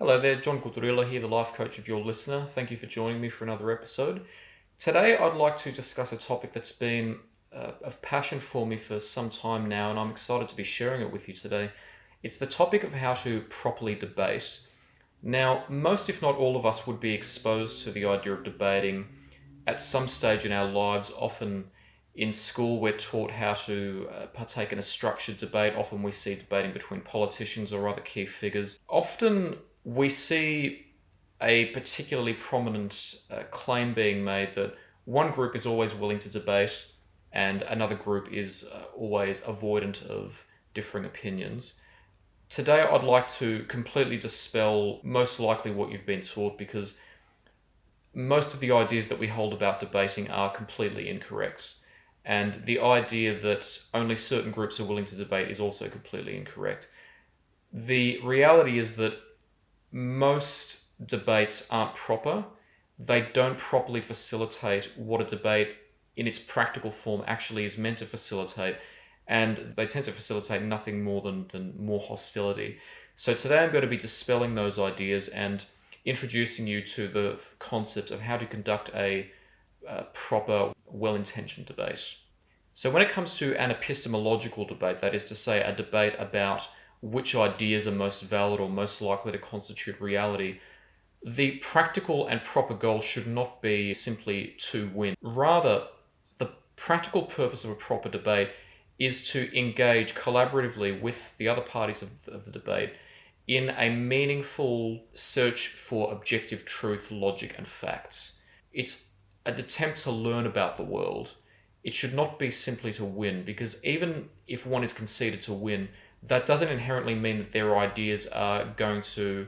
Hello there, John Gudrilla here, the life coach of your listener. Thank you for joining me for another episode. Today, I'd like to discuss a topic that's been of passion for me for some time now, and I'm excited to be sharing it with you today. It's the topic of how to properly debate. Now, most, if not all of us, would be exposed to the idea of debating at some stage in our lives. Often in school, we're taught how to partake in a structured debate. Often we see debating between politicians or other key figures. Often we see a particularly prominent claim being made that one group is always willing to debate and another group is always avoidant of differing opinions. Today, I'd like to completely dispel most likely what you've been taught, because most of the ideas that we hold about debating are completely incorrect. And the idea that only certain groups are willing to debate is also completely incorrect. The reality is that most debates aren't proper. They don't properly facilitate what a debate in its practical form actually is meant to facilitate, and they tend to facilitate nothing more than more hostility. So today I'm going to be dispelling those ideas and introducing you to the concept of how to conduct a proper, well-intentioned debate. So when it comes to an epistemological debate, that is to say a debate about which ideas are most valid or most likely to constitute reality, the practical and proper goal should not be simply to win. Rather, the practical purpose of a proper debate is to engage collaboratively with the other parties of the debate in a meaningful search for objective truth, logic, and facts. It's an attempt to learn about the world. It should not be simply to win, because even if one is conceded to win, that doesn't inherently mean that their ideas are going to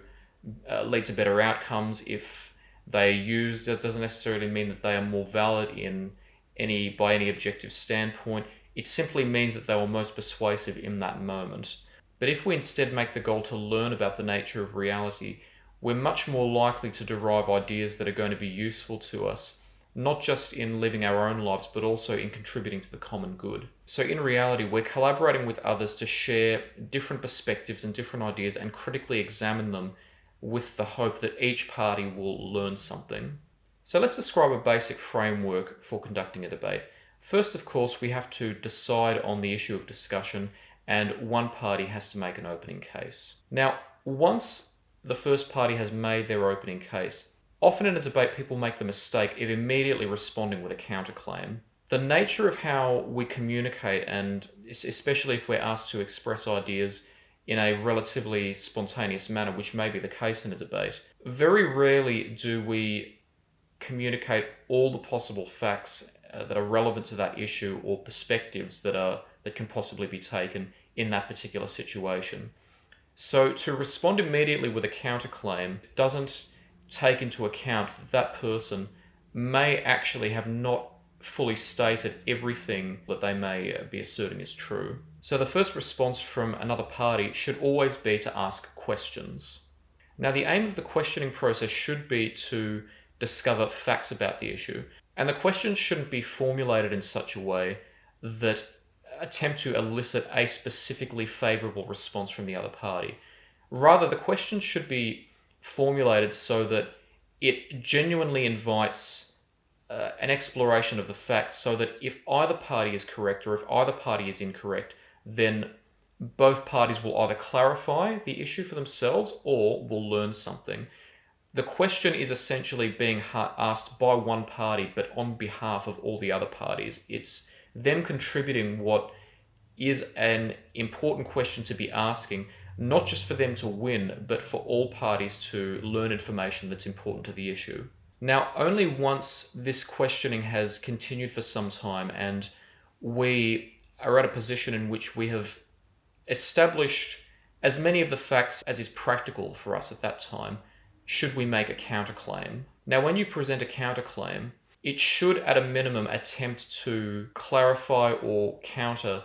lead to better outcomes. If they are used, that doesn't necessarily mean that they are more valid by any objective standpoint. It simply means that they were most persuasive in that moment. But if we instead make the goal to learn about the nature of reality, we're much more likely to derive ideas that are going to be useful to us, not just in living our own lives, but also in contributing to the common good. So in reality, we're collaborating with others to share different perspectives and different ideas and critically examine them with the hope that each party will learn something. So let's describe a basic framework for conducting a debate. First, of course, we have to decide on the issue of discussion, and one party has to make an opening case. Now, once the first party has made their opening case, often in a debate people make the mistake of immediately responding with a counterclaim. The nature of how we communicate, and especially if we're asked to express ideas in a relatively spontaneous manner, which may be the case in a debate, very rarely do we communicate all the possible facts that are relevant to that issue or perspectives that can possibly be taken in that particular situation. So to respond immediately with a counterclaim doesn't take into account that person may actually have not fully stated everything that they may be asserting is true. So the first response from another party should always be to ask questions. Now, the aim of the questioning process should be to discover facts about the issue, and the questions shouldn't be formulated in such a way that attempt to elicit a specifically favorable response from the other party. Rather, the questions should be formulated so that it genuinely invites an exploration of the facts, so that if either party is correct or if either party is incorrect, then both parties will either clarify the issue for themselves or will learn something. The question is essentially being asked by one party, but on behalf of all the other parties. It's them contributing what is an important question to be asking, not just for them to win, but for all parties to learn information that's important to the issue. Now, only once this questioning has continued for some time and we are at a position in which we have established as many of the facts as is practical for us at that time, should we make a counterclaim. Now, when you present a counterclaim, it should at a minimum attempt to clarify or counter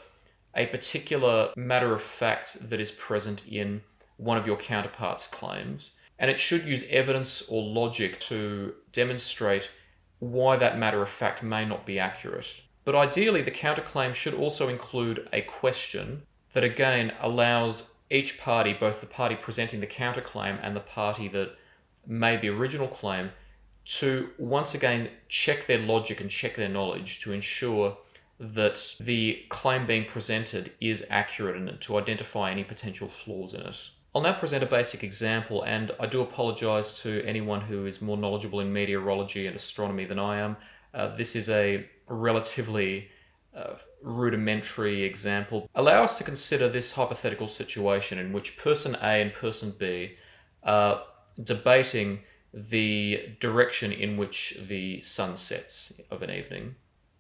a particular matter of fact that is present in one of your counterpart's claims. And it should use evidence or logic to demonstrate why that matter of fact may not be accurate. But ideally, the counterclaim should also include a question that again allows each party, both the party presenting the counterclaim and the party that made the original claim, to once again check their logic and check their knowledge to ensure that the claim being presented is accurate and to identify any potential flaws in it. I'll now present a basic example, and I do apologise to anyone who is more knowledgeable in meteorology and astronomy than I am. This is a relatively rudimentary example. Allow us to consider this hypothetical situation in which person A and person B are debating the direction in which the sun sets of an evening.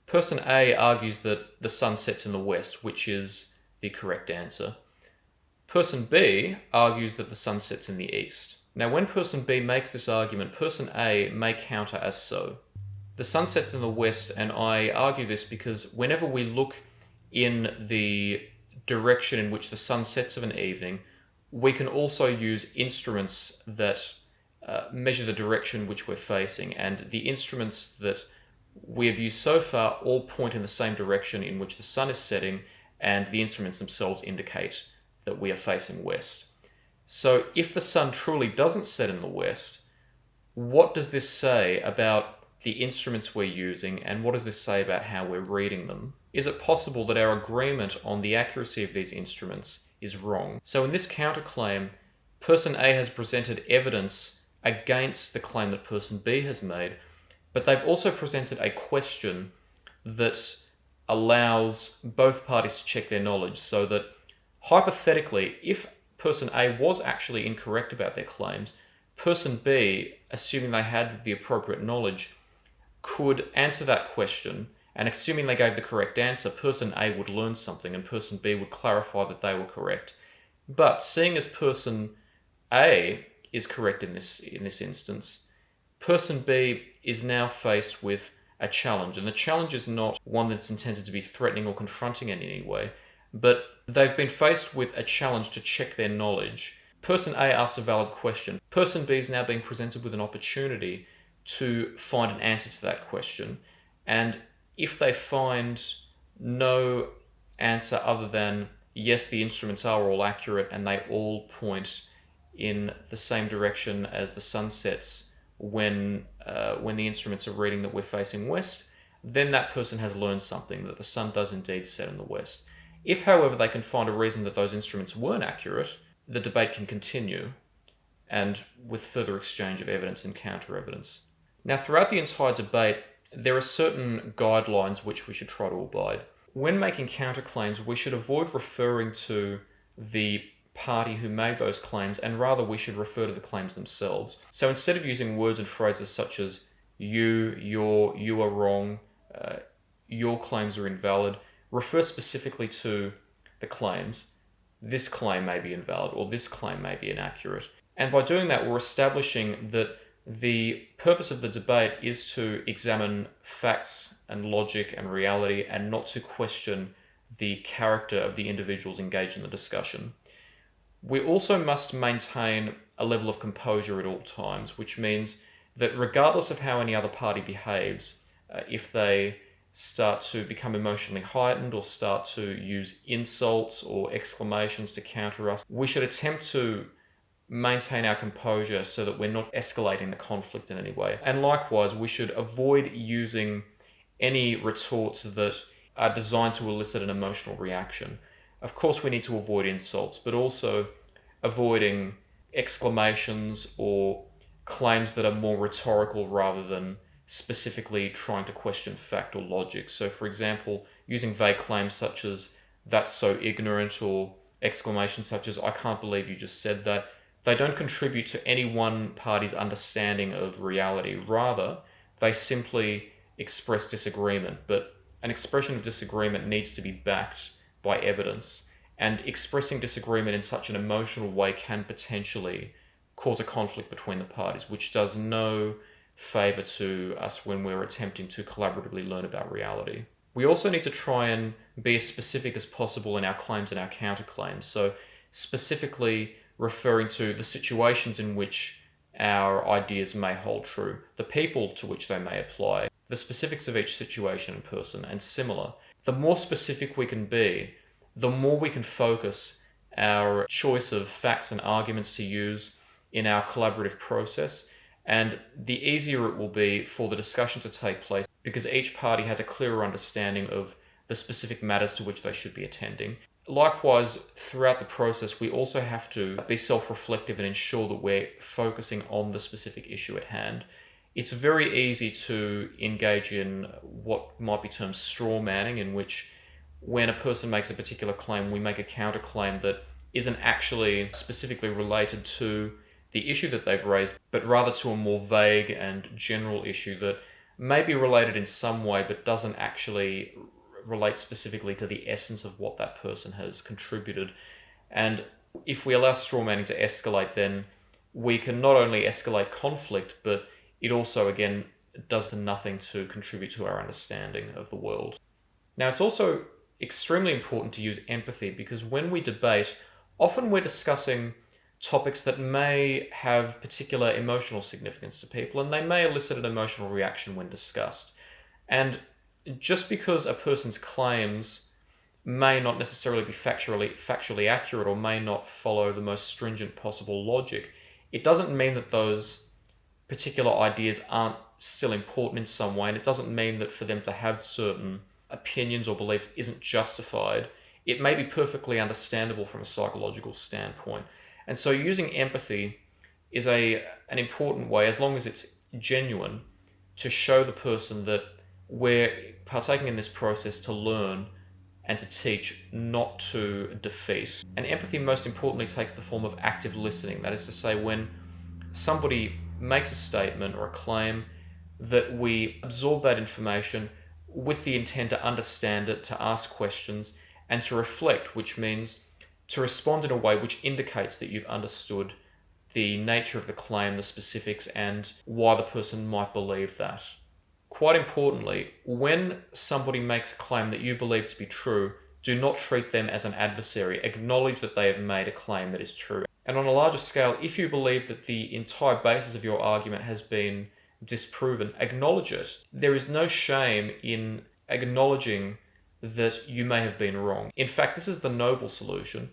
Person A argues that the sun sets in the west, which is the correct answer. Person B argues that the sun sets in the east. Now, when person B makes this argument, person A may counter as so. The sun sets in the west, and I argue this because whenever we look in the direction in which the sun sets of an evening, we can also use instruments that measure the direction which we're facing, and the instruments that we have used so far all point in the same direction in which the sun is setting, and the instruments themselves indicate that we are facing west. So if the sun truly doesn't set in the west, what does this say about the instruments we're using, and what does this say about how we're reading them? Is it possible that our agreement on the accuracy of these instruments is wrong? So in this counterclaim, person A has presented evidence against the claim that person B has made, but they've also presented a question that allows both parties to check their knowledge, so that hypothetically, if person A was actually incorrect about their claims, person B, assuming they had the appropriate knowledge, could answer that question, and assuming they gave the correct answer, person A would learn something and person B would clarify that they were correct. But seeing as person A is correct in this instance, person B is now faced with a challenge, and the challenge is not one that's intended to be threatening or confronting in any way, but they've been faced with a challenge to check their knowledge. Person A asked a valid question. Person B is now being presented with an opportunity to find an answer to that question, and if they find no answer other than yes, the instruments are all accurate and they all point in the same direction as the sun sets when the instruments are reading that we're facing west, then that person has learned something, that the sun does indeed set in the west. If, however, they can find a reason that those instruments weren't accurate, the debate can continue, and with further exchange of evidence and counter-evidence. Now, throughout the entire debate, there are certain guidelines which we should try to abide. When making counterclaims, we should avoid referring to the party who made those claims, and rather we should refer to the claims themselves. So instead of using words and phrases such as you, your, you are wrong, your claims are invalid, refer specifically to the claims. This claim may be invalid, or this claim may be inaccurate. And by doing that, we're establishing that the purpose of the debate is to examine facts and logic and reality, and not to question the character of the individuals engaged in the discussion. We also must maintain a level of composure at all times, which means that regardless of how any other party behaves, if they start to become emotionally heightened or start to use insults or exclamations to counter us, we should attempt to maintain our composure so that we're not escalating the conflict in any way. And likewise, we should avoid using any retorts that are designed to elicit an emotional reaction. Of course, we need to avoid insults, but also avoiding exclamations or claims that are more rhetorical rather than specifically trying to question fact or logic. So, for example, using vague claims such as, "That's so ignorant," or exclamations such as, "I can't believe you just said that," they don't contribute to any one party's understanding of reality. Rather, they simply express disagreement, but an expression of disagreement needs to be backed by evidence. And expressing disagreement in such an emotional way can potentially cause a conflict between the parties, which does no favour to us when we're attempting to collaboratively learn about reality. We also need to try and be as specific as possible in our claims and our counterclaims. So specifically referring to the situations in which our ideas may hold true, the people to which they may apply, the specifics of each situation and person, and similar. The more specific we can be, the more we can focus our choice of facts and arguments to use in our collaborative process, and the easier it will be for the discussion to take place because each party has a clearer understanding of the specific matters to which they should be attending. Likewise, throughout the process, we also have to be self-reflective and ensure that we're focusing on the specific issue at hand. It's very easy to engage in what might be termed straw manning, in which when a person makes a particular claim, we make a counterclaim that isn't actually specifically related to the issue that they've raised, but rather to a more vague and general issue that may be related in some way, but doesn't actually relate specifically to the essence of what that person has contributed. And if we allow straw manning to escalate, then we can not only escalate conflict, but it also, again, does nothing to contribute to our understanding of the world. Now, it's also extremely important to use empathy because when we debate, often we're discussing topics that may have particular emotional significance to people, and they may elicit an emotional reaction when discussed. And just because a person's claims may not necessarily be factually accurate or may not follow the most stringent possible logic, it doesn't mean that those particular ideas aren't still important in some way, and it doesn't mean that for them to have certain opinions or beliefs isn't justified. It may be perfectly understandable from a psychological standpoint. And so using empathy is an important way, as long as it's genuine, to show the person that we're partaking in this process to learn and to teach, not to defeat. And empathy, most importantly, takes the form of active listening. That is to say, when somebody makes a statement or a claim, that we absorb that information with the intent to understand it, to ask questions, and to reflect, which means to respond in a way which indicates that you've understood the nature of the claim, the specifics, and why the person might believe that. Quite importantly, when somebody makes a claim that you believe to be true, do not treat them as an adversary. Acknowledge that they have made a claim that is true. And on a larger scale, if you believe that the entire basis of your argument has been disproven, acknowledge it. There is no shame in acknowledging that you may have been wrong. In fact, this is the noble solution.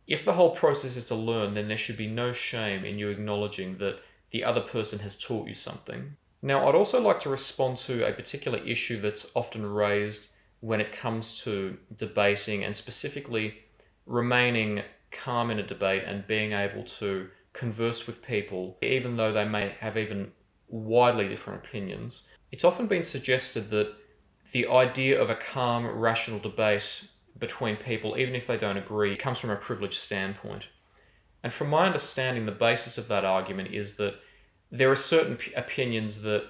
If the whole process is to learn, then there should be no shame in you acknowledging that the other person has taught you something. Now, I'd also like to respond to a particular issue that's often raised when it comes to debating, and specifically remaining calm in a debate and being able to converse with people, even though they may have even widely different opinions. It's often been suggested that the idea of a calm, rational debate between people, even if they don't agree, comes from a privileged standpoint. And from my understanding, the basis of that argument is that there are certain opinions that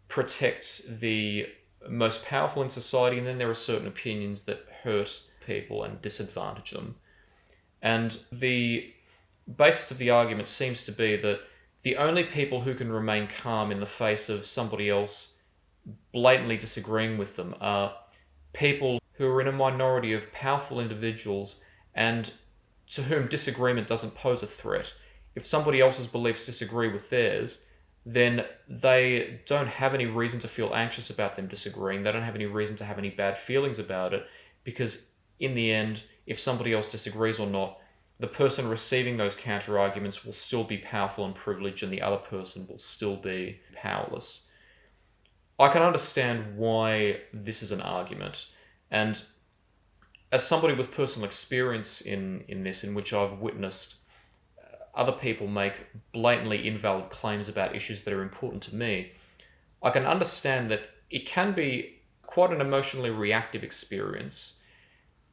protect the most powerful in society, and then there are certain opinions that hurt people and disadvantage them. And the basis of the argument seems to be that the only people who can remain calm in the face of somebody else blatantly disagreeing with them are people who are in a minority of powerful individuals and to whom disagreement doesn't pose a threat. If somebody else's beliefs disagree with theirs, then they don't have any reason to feel anxious about them disagreeing. They don't have any reason to have any bad feelings about it, because in the end, if somebody else disagrees or not, the person receiving those counter-arguments will still be powerful and privileged, and the other person will still be powerless. I can understand why this is an argument, and as somebody with personal experience in this, in which I've witnessed other people make blatantly invalid claims about issues that are important to me, I can understand that it can be quite an emotionally reactive experience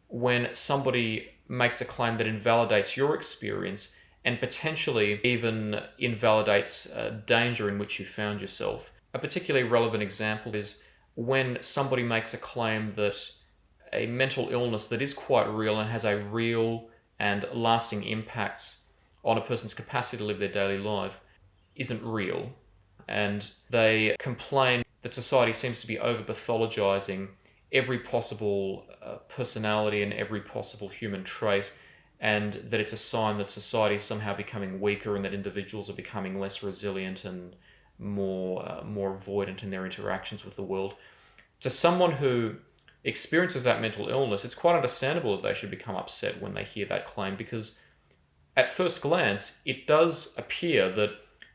when somebody makes a claim that invalidates your experience and potentially even invalidates danger in which you found yourself. A particularly relevant example is when somebody makes a claim that a mental illness that is quite real and has a real and lasting impact on a person's capacity to live their daily life isn't real. And they complain that society seems to be over-pathologizing every possible personality and every possible human trait, and that it's a sign that society is somehow becoming weaker and that individuals are becoming less resilient and more avoidant in their interactions with the world. To someone who experiences that mental illness, it's quite understandable that they should become upset when they hear that claim, because at first glance, it does appear that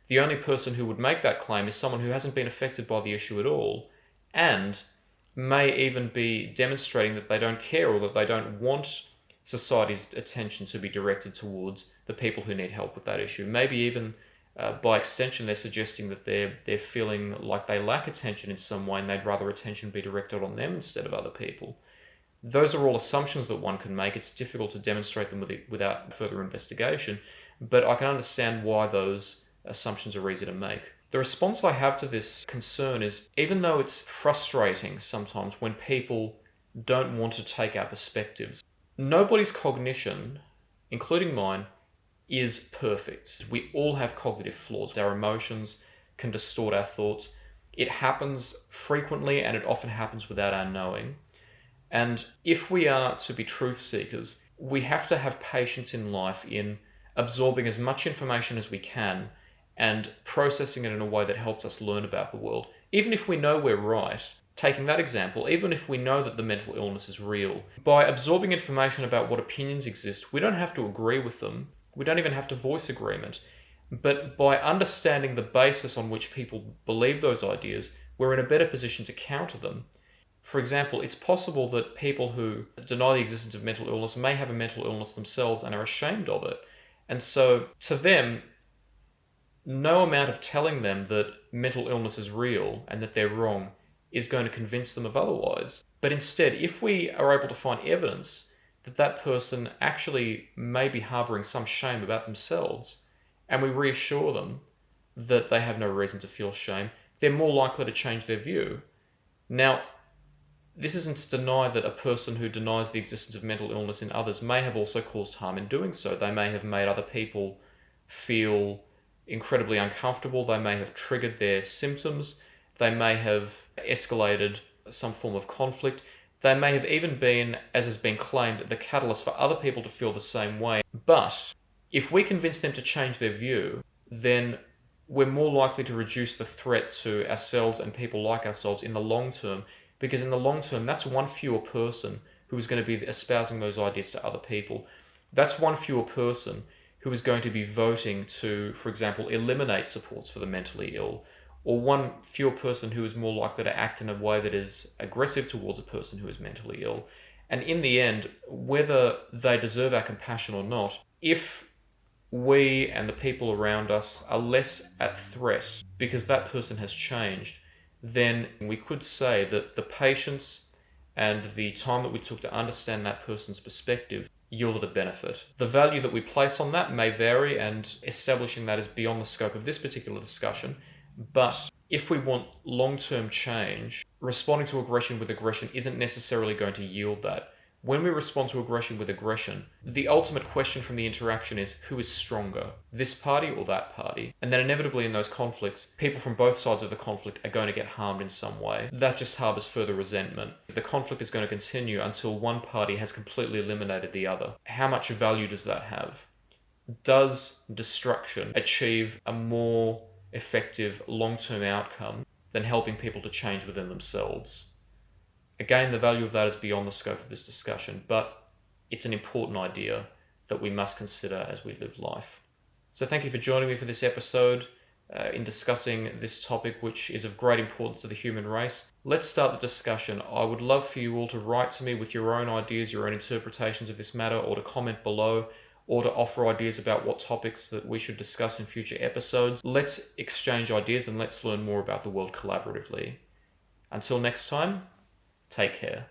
the only person who would make that claim is someone who hasn't been affected by the issue at all, and may even be demonstrating that they don't care, or that they don't want society's attention to be directed towards the people who need help with that issue. Maybe even by extension, they're suggesting that they're feeling like they lack attention in some way, and they'd rather attention be directed on them instead of other people. Those are all assumptions that one can make. It's difficult to demonstrate them without further investigation, but I can understand why those assumptions are easy to make. The response I have to this concern is, even though it's frustrating sometimes when people don't want to take our perspectives, nobody's cognition, including mine, is perfect. We all have cognitive flaws. Our emotions can distort our thoughts. It happens frequently, and it often happens without our knowing. And if we are to be truth seekers, we have to have patience in life in absorbing as much information as we can and processing it in a way that helps us learn about the world. Even if we know we're right, taking that example, even if we know that the mental illness is real, by absorbing information about what opinions exist, we don't have to agree with them. We don't even have to voice agreement. But by understanding the basis on which people believe those ideas, we're in a better position to counter them. For example, it's possible that people who deny the existence of mental illness may have a mental illness themselves and are ashamed of it. And so, to them, no amount of telling them that mental illness is real and that they're wrong is going to convince them of otherwise. But instead, if we are able to find evidence that that person actually may be harboring some shame about themselves, and we reassure them that they have no reason to feel shame, they're more likely to change their view. Now, this isn't to deny that a person who denies the existence of mental illness in others may have also caused harm in doing so. They may have made other people feel incredibly uncomfortable. They may have triggered their symptoms. They may have escalated some form of conflict. They may have even been, as has been claimed, the catalyst for other people to feel the same way. But if we convince them to change their view, then we're more likely to reduce the threat to ourselves and people like ourselves in the long term, because in the long term, that's one fewer person who is going to be espousing those ideas to other people. That's one fewer person who is going to be voting to, for example, eliminate supports for the mentally ill, or one fewer person who is more likely to act in a way that is aggressive towards a person who is mentally ill. And in the end, whether they deserve our compassion or not, if we and the people around us are less at threat because that person has changed, then we could say that the patience and the time that we took to understand that person's perspective yielded a benefit. The value that we place on that may vary, and establishing that is beyond the scope of this particular discussion. But if we want long-term change, responding to aggression with aggression isn't necessarily going to yield that. When we respond to aggression with aggression, the ultimate question from the interaction is, who is stronger, this party or that party? And then inevitably in those conflicts, people from both sides of the conflict are going to get harmed in some way. That just harbors further resentment. The conflict is going to continue until one party has completely eliminated the other. How much value does that have? Does destruction achieve a more effective long-term outcome than helping people to change within themselves? Again, the value of that is beyond the scope of this discussion, but it's an important idea that we must consider as we live life. So thank you for joining me for this episode in discussing this topic, which is of great importance to the human race. Let's start the discussion. I would love for you all to write to me with your own ideas, your own interpretations of this matter, or to comment below, or to offer ideas about what topics that we should discuss in future episodes. Let's exchange ideas and let's learn more about the world collaboratively. Until next time, take care.